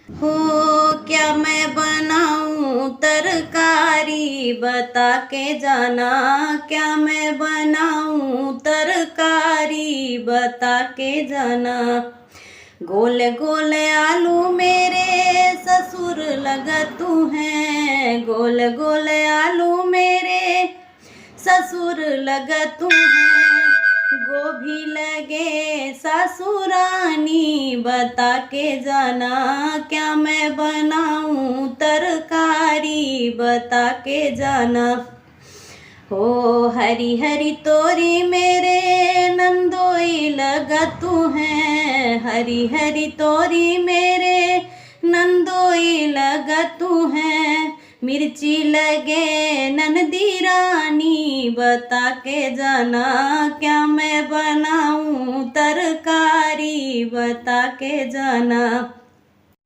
हो क्या मैं बनाऊं तरकारी बता के जाना, क्या मैं बनाऊं तरकारी बता के जाना। गोल गोल आलू मेरे ससुर लगतू हैं, गोल गोल आलू मेरे ससुर लगतू हैं। गोभी लगे ससुरानी बता के जाना, क्या मैं बनाऊं तरकारी बता के जाना। हो हरी हरी तोरी मेरे नंदोई लगतू हैं, हरी हरी तोरी मेरे नंदोई लगतू हैं। मिर्ची लगे ननदी रानी बता के जाना, क्या मैं बनाऊं तरकारी बता के जाना।